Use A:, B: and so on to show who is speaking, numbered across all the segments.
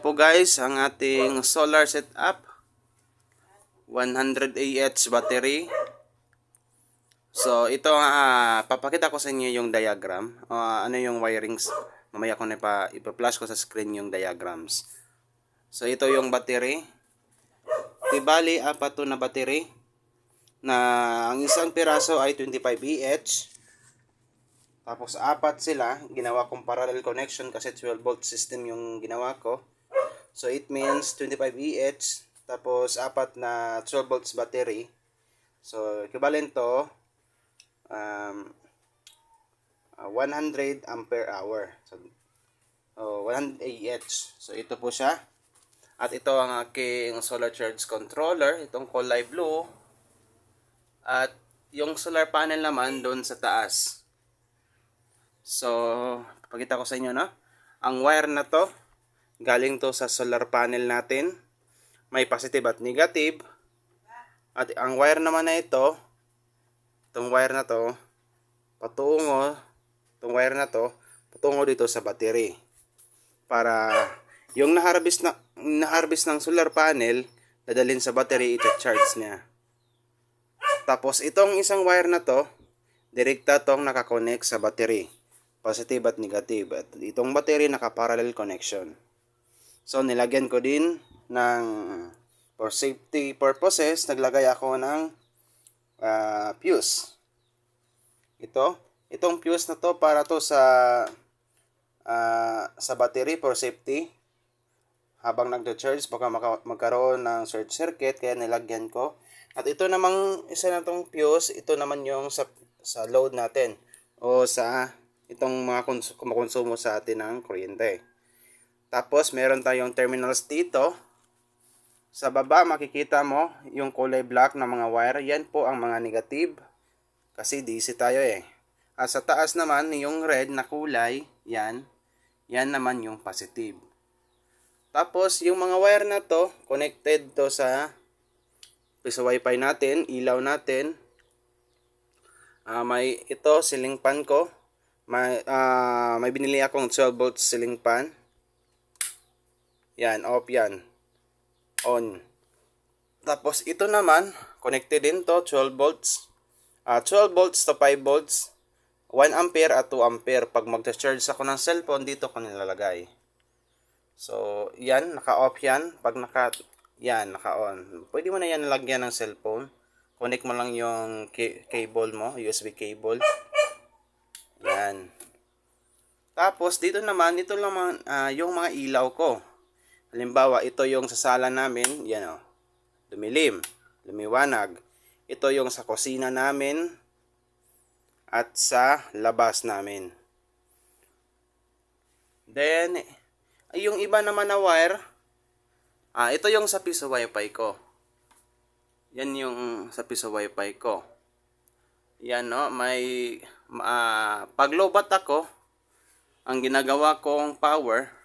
A: po guys ang ating solar setup. 100 Ah battery. So ito papakita ko sa inyo yung diagram. Ano yung wirings. Mamaya ko na ipa-flash ko sa screen yung diagrams. So ito yung battery. Di bali, apat to na battery. Na ang isang piraso ay 25 Ah. Tapos apat sila, ginawa kong parallel connection kasi 12 volt system yung ginawa ko. So it means 25 Ah, tapos apat na 12 volts battery. So equivalent to 100 ampere hour. So 100 Ah. So ito po siya. At ito ang aking solar charge controller, itong kulay blue. At yung solar panel naman doon sa taas. So, pakita ko sa inyo, no? Ang wire na to, galing to sa solar panel natin. May positive at negative. At ang wire naman na ito, itong wire na to, patungo dito sa battery. Para yung na-harvest ng solar panel, dadalhin sa battery, ita-charge niya. Tapos itong isang wire na to, direkta tong nakakonect sa battery. Positive at negative. At itong battery naka-parallel connection. So nilagyan ko din ng, for safety purposes, naglagay ako ng fuse. Itong fuse na to para to sa battery for safety. Habang nagdo-charge, baka magkaroon ng short circuit, kaya nilagyan ko. At ito namang isa na tong fuse, ito naman yung sa load natin o sa itong mga kumakonsumo sa atin ng kuryente. Tapos meron tayong terminals dito. Sa baba makikita mo yung kulay black na mga wire. Yan po ang mga negative. Kasi DC tayo eh. At sa taas naman yung red na kulay. Yan naman yung positive. Tapos yung mga wire na to connected to sa wifi natin, ilaw natin. May ito ceiling fan ko. May binili akong 12 volts ceiling fan. Yan, off yan. On. Tapos ito naman, connected din to 12 volts. 12 volts to 5 volts. 1 ampere at 2 ampere. Pag mag-charge ako ng cellphone, dito ko nilalagay. So, yan, naka-off yan. Pag naka-on. Pwede mo na yan nalagyan ng cellphone. Connect mo lang yung cable mo, USB cable. Yan. Tapos dito naman, ito lang yung mga ilaw ko. Halimbawa, ito yung sa sala namin, yan o. Dumilim, lumiwanag. Ito yung sa kusina namin at sa labas namin. Then, yung iba naman na wire, ito yung sa piso wifi ko. Yan yung sa piso wifi ko. Yan no, may pag lobat ako, ang ginagawa kong power,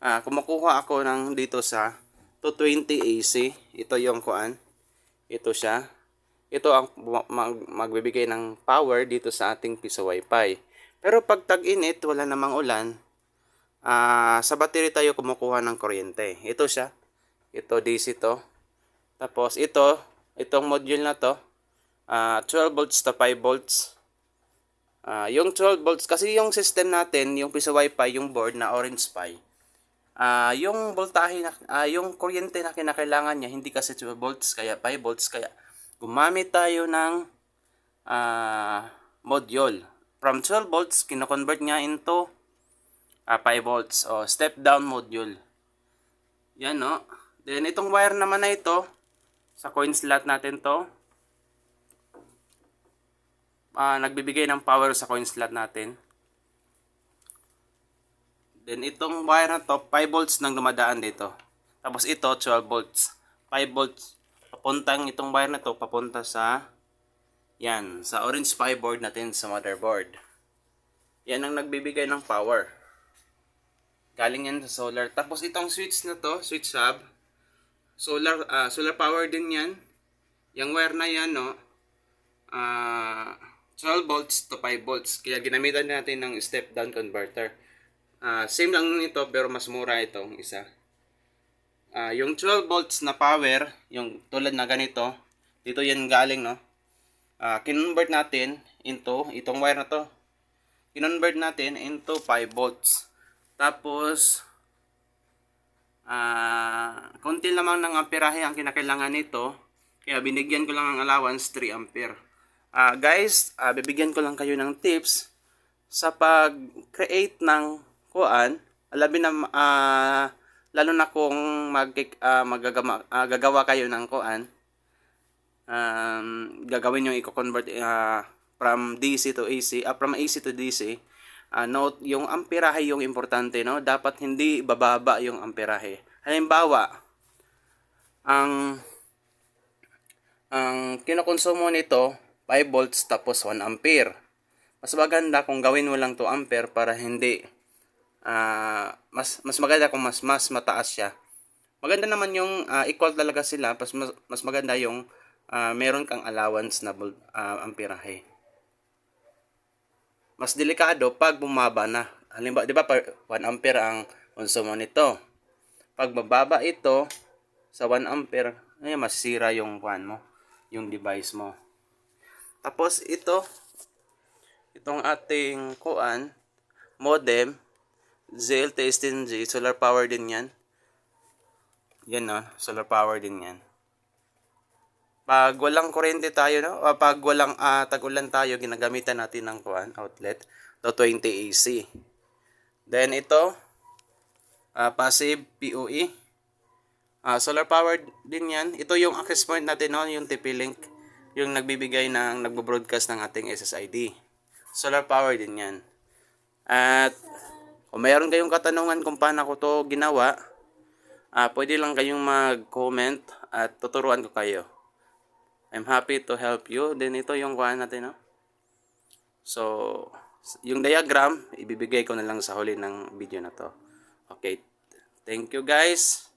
A: kumukuha ako ng dito sa 220 AC. Ito yung kuan. Ito siya. Ito ang magbibigay ng power dito sa ating piso wifi. Pero pag tag-init, wala namang ulan, sa battery tayo kumukuha ng kuryente. Ito siya. Ito DC to. Tapos itong module na to, 12 volts to 5 volts. Yung 12 volts, kasi yung system natin, yung piso wifi, yung board na Orange Pi, yung voltahe yung kuryente na kinakailangan niya, hindi kasi 12 volts, kaya 5 volts, kaya gumamit tayo ng module. From 12 volts, kino-convert niya into 5 volts, o step down module. Yan no. Then itong wire naman na ito, sa coin slot natin to, nagbibigay ng power sa coin slot natin. Then itong wire na to, 5 volts nang dumadaan dito. Tapos ito 12 volts. 5 volts papuntang itong wire na to papunta sa sa Orange Pi board natin sa motherboard. Yan ang nagbibigay ng power. Galing yan sa solar. Tapos itong switch na to, switch hub, solar power din yan. Yung wire na yan no, 12 volts to 5 volts. Kaya ginamitan natin ng step down converter. Same lang nito pero mas mura itong isa. yung 12 volts na power, yung tulad na ganito, dito yan galing, no? Kinonvert natin into, itong wire na to, kinonvert natin into 5 volts. Tapos, konti lamang ng amperahe ang kinakailangan nito, kaya binigyan ko lang ang allowance 3 ampere. Guys, bibigyan ko lang kayo ng tips sa pag-create ng kuan, lalo na kung gagawa kayo ng kuan, gagawin yung i-convert from DC to AC, from AC to DC. Note, yung amperahe yung importante, no? Dapat hindi bababa yung amperahe. Halimbawa, ang kinokonsumo nito 5 volts tapos 1 ampere. Mas maganda kung gawin mo lang 2 ampere para hindi mas maganda kung mas mataas siya. Maganda naman yung equal talaga sila, mas maganda yung meron kang allowance na amperahe. Mas delikado pag bumaba na. Halimbawa, 'di ba 1 ampere ang konsumo nito. Pag mababa ito sa 1 ampere, ay masisira yung mo, yung device mo. Tapos itong ating modem, ZLT-STNG, solar power din yan. Yan, no, solar power din yan. Pag walang kuryente tayo, no, o pag walang tag-ulan tayo, ginagamitan natin ng outlet, 220 AC. Then ito, passive PoE. Solar power din yan. Ito yung access point natin, no, yung TP-Link, yung nagbo-broadcast ng ating SSID. Solar power din yan. At kung mayroon kayong katanungan kung paano ko to ginawa, pwede lang kayong mag-comment at tuturuan ko kayo. I'm happy to help you. Then ito yung natin, no? So, yung diagram, ibibigay ko na lang sa huli ng video na to. Okay. Thank you guys.